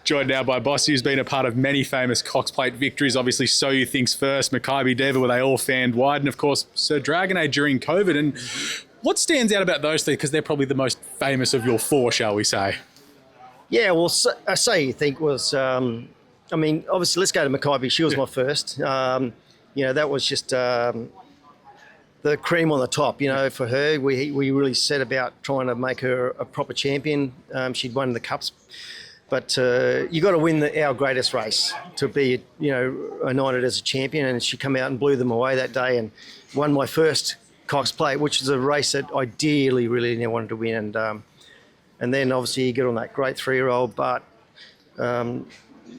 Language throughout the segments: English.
Joined now by Bossy, who's been a part of many famous Cox Plate victories. Obviously, So You Think's first, Makybe Diva, where they all fanned wide, and of course, Sir Dragonet during COVID. And what stands out about those three? Because they're probably the most famous of your four, shall we say? Yeah, well, So You Think was, obviously, let's go to Makybe. She was my first. That was just the cream on the top, for her. We really set about trying to make her a proper champion. She'd won the Cups. But you got to win our greatest race to be, anointed as a champion. And she came out and blew them away that day and won my first Cox Plate, which is a race that I dearly, really wanted to win. And then obviously you get on that great 3-year-old, but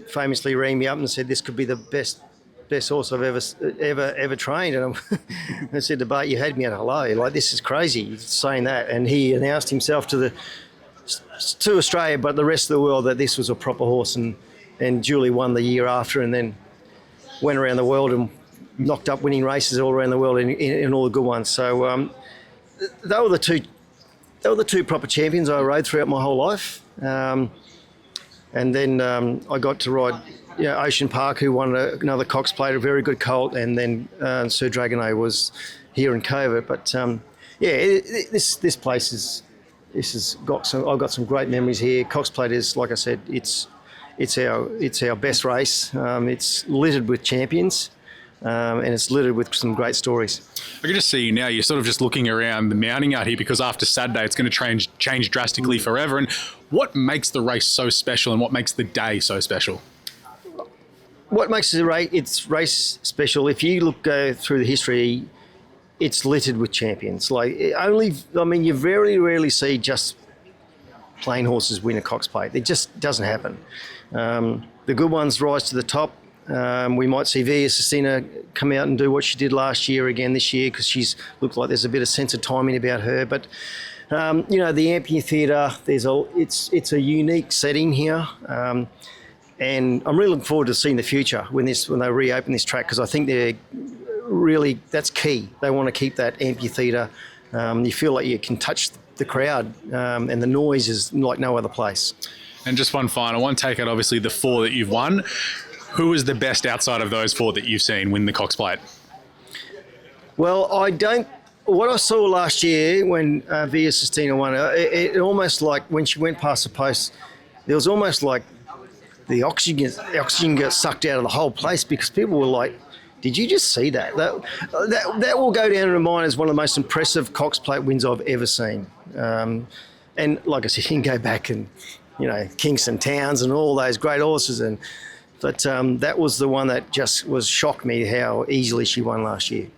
famously rang me up and said this could be the best horse I've ever trained. And I said to Bart, you had me at hello. Like, this is crazy saying that. And he announced himself to Australia, but the rest of the world, that this was a proper horse, and Julie won the year after, and then went around the world and knocked up winning races all around the world in all the good ones. So they were the two proper champions I rode throughout my whole life. And then I got to ride Ocean Park, who won another Cox Plate, a very good colt, and then Sir Dragonet was here in COVID. But this place I've got some great memories here. Cox Plate is, like I said, it's our best race. It's littered with champions, and it's littered with some great stories. I can just see you now. You're sort of just looking around the mounting out here, because after Saturday it's going to change drastically forever. And what makes the race so special, and what makes the day so special? What makes the race special? If you go through the history, it's littered with champions. You very rarely see just plain horses win a Cox Plate. It just doesn't happen. The good ones rise to the top. We might see Via Sestina come out and do what she did last year again this year, because she's looked like there's a bit of sense of timing about her. But the amphitheatre, it's a unique setting here. And I'm really looking forward to seeing the future when they reopen this track, because I think that's key. They want to keep that amphitheatre. You feel like you can touch the crowd, and the noise is like no other place. And just one final one, take out obviously the four that you've won. Who is the best outside of those four that you've seen win the Cox Plate? Well, what I saw last year when Via Sestina won, it almost like when she went past the post, there was almost like the oxygen got sucked out of the whole place, because people were like, did you just see that? That will go down in mine as one of the most impressive Cox Plate wins I've ever seen. And like I said, you can go back and, Kingston Towns and all those great horses. But that was the one that just shocked me how easily she won last year.